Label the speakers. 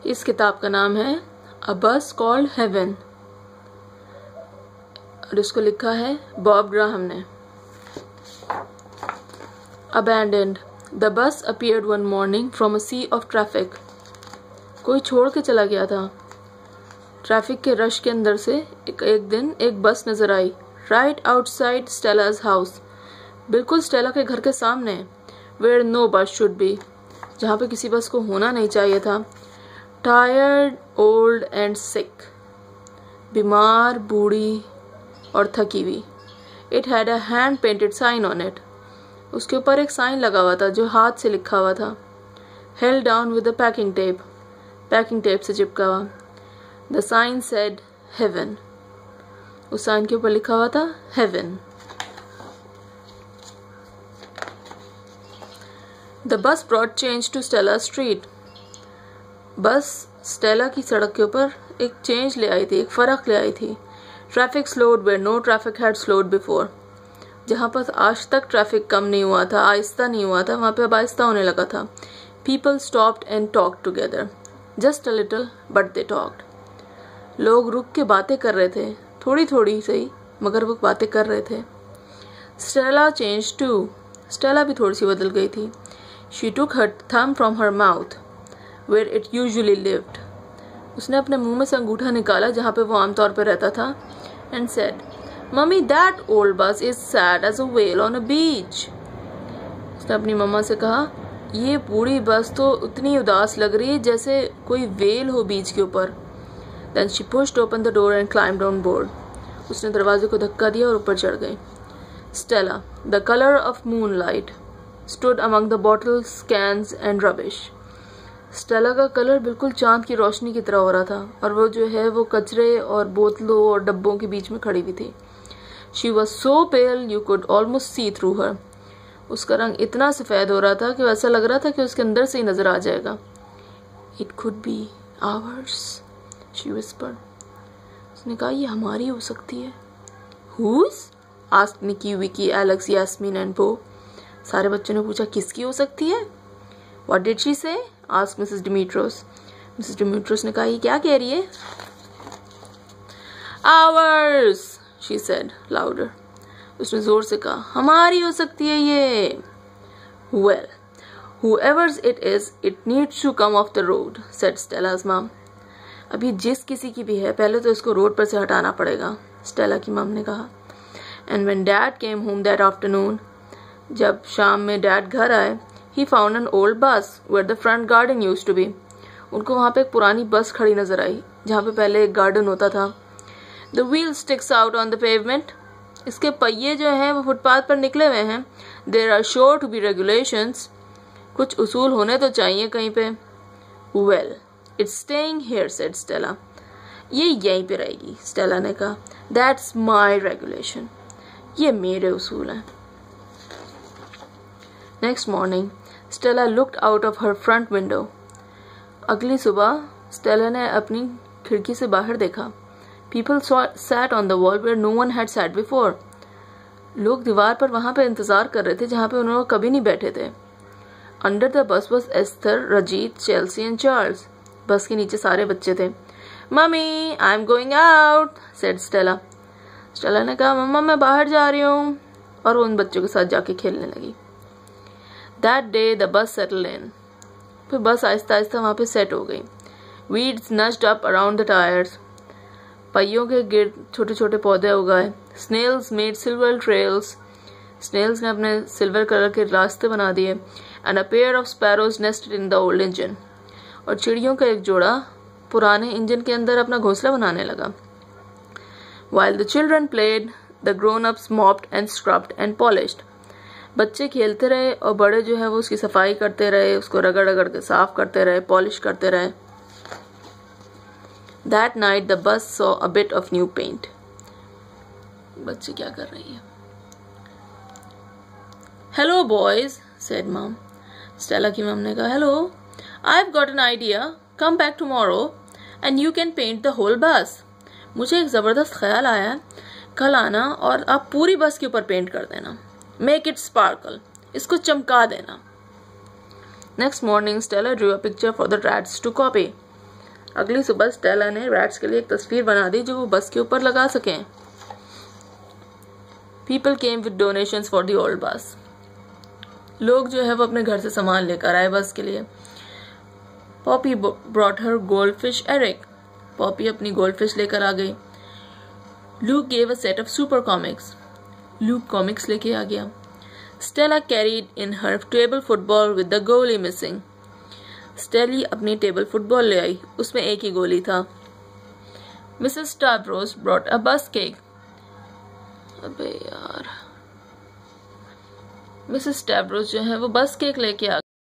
Speaker 1: इस किताब का नाम है अ बस कॉल्ड हेवन और इसको लिखा है बॉब ग्राहम ने। Abandoned. The bus appeared one morning from a sea of traffic. कोई छोड़ के चला गया था। ट्रैफिक के रश के अंदर से एक दिन एक बस नजर आई। Right outside Stella's house. बिल्कुल स्टेला के घर के सामने। Where no bus should be. जहाँ पे किसी बस को होना नहीं चाहिए था। Tired, old and sick. बीमार, बूढ़ी और थकी हुई। It had a hand painted sign on it. उसके ऊपर एक साइन लगा हुआ था जो हाथ से लिखा हुआ था। Held down with a packing tape. Packing tape से चिपका हुआ। The sign said heaven. उस साइन के ऊपर लिखा हुआ था heaven. The bus brought change to Stella Street. बस स्टेला की सड़क के ऊपर एक चेंज ले आई थी, एक फर्क ले आई थी। Traffic slowed where no traffic had slowed before. जहाँ पर आज तक ट्रैफिक कम नहीं हुआ था, आहिस्ता नहीं हुआ था, वहाँ पे अब आहिस्ता होने लगा था। People stopped and talked together. Just a little, but they talked. लोग रुक के बातें कर रहे थे, थोड़ी थोड़ी सही, मगर वो बातें कर रहे थे। Stella changed too. Stella भी थोड़ी सी बदल गई थी। She took her thumb from her mouth, where it usually lived. उसने अपने मुंह में से अंगूठा निकाला जहाँ पे वो आमतौर पे रहता था, and said, Mummy, that old bus is sad as a whale on a beach. उसने अपनी मम्मा से कहा, ये बूढ़ी बस तो उतनी उदास लग रही है जैसे कोई वेल हो बीच के ऊपर। Then she pushed open the door and climbed on board. उसने दरवाजे को धक्का दिया और ऊपर चढ़ गई। Stella, the color of moonlight, stood among the bottles, cans and rubbish. Stella का कलर बिल्कुल चांद की रोशनी की तरह हो रहा था और वो जो है वो कचरे और बोतलों और डब्बों के बीच में खड़ी हुई थी। She was so pale you could almost see through her. उसका रंग इतना सफ़ेद हो रहा था कि ऐसा लग रहा था कि उसके अंदर से ही नजर आ जाएगा। It could be ours, she whispered. उसने कहा ये हमारी हो सकती है। Whose? asked Nikki, Vicky, Alex, Yasmin and Bo. सारे बच्चों ने पूछा किसकी हो सकती है? What did she say? asked Mrs. Demetros. Mrs. Demetros ने कहा ये क्या कह रही है? Ours, she said louder. उसने जोर से कहा हमारी हो सकती है ये। Well, whoever's it is, it needs to come off the road, said Stella's mom. अभी जिस किसी की भी है पहले तो इसको रोड पर से हटाना पड़ेगा, स्टेला की मम ने कहा। And when Dad came home that afternoon, जब शाम में डैड घर आए, he found an old bus where the front garden used to be. उनको वहाँ पे एक पुरानी बस खड़ी नजर आई जहाँ पे पहले एक गार्डन होता था। The wheel sticks out on the pavement. इसके पहिए जो हैं वो फुटपाथ पर निकले हुए हैं। There are sure to be regulations. कुछ उसूल होने तो चाहिए कहीं पे। Well, it's staying here, said Stella. ये यहीं पे रहेगी, स्टेला ने कहा। That's my regulation. ये मेरे उसूल हैं। Next morning, Stella looked out of her front window. अगली सुबह स्टेला ने अपनी खिड़की से बाहर देखा। People sat on the wall where no one had sat before. लोग दीवार पर वहां पे इंतजार कर रहे थे जहां पे उन्होंने कभी नहीं बैठे थे। Under the bus was Esther, Rajit, Chelsea and Charles. बस के नीचे सारे बच्चे थे। Mummy, I'm going out, said Stella. Stella ने कहा मम्मा मैं बाहर जा रही हूँ और वो उन बच्चों के साथ जाके खेलने लगी। That day the bus settled in. फिर बस आहिस्ता आहिस्ता वहाँ पे सेट हो गई। Weeds nudged up around the tires. पहियों के गिर्द छोटे छोटे पौधे उगाए। Snails made silver trails. Snails ने अपने सिल्वर कलर के रास्ते बना दिए। And a pair of sparrows nested in the old engine. और चिड़ियों का एक जोड़ा पुराने इंजन के अंदर अपना घोंसला बनाने लगा। While the children played, the grown-ups mopped and scrubbed and polished. बच्चे खेलते रहे और बड़े जो है वो उसकी सफाई करते रहे, उसको रगड़ रगड़ के साफ करते रहे, पॉलिश करते रहे। That night the bus saw a bit of new paint. बच्चे क्या कर रही है? Hello boys, said mom. Stella की मम ने कहा hello. I've got an idea. Come back tomorrow and you can paint the whole bus. मुझे एक जबरदस्त ख्याल आया है, कल आना और आप पूरी बस के ऊपर पेंट कर देना। Make it sparkle. इसको चमका देना। Next morning, Stella drew a picture for the rats to copy. अगली सुबह स्टेला ने रैट्स के लिए एक तस्वीर बना दी जो वो बस के ऊपर लगा सकें। People came with donations for the old bus. लोग जो है वो अपने घर से सामान लेकर आए बस के लिए। Poppy brought her goldfish Eric. Poppy अपनी goldfish लेकर आ गई। Luke gave a set of super comics. Luke comics लेके आ गया। Stella carried in her table football with the goalie missing. Stelly अपनी टेबल फुटबॉल ले आई, उसमें एक ही गोली था। Mrs. Stavros brought a bus cake. अबे यार, मिसेस स्टैवरोस जो है वो बस केक लेके आ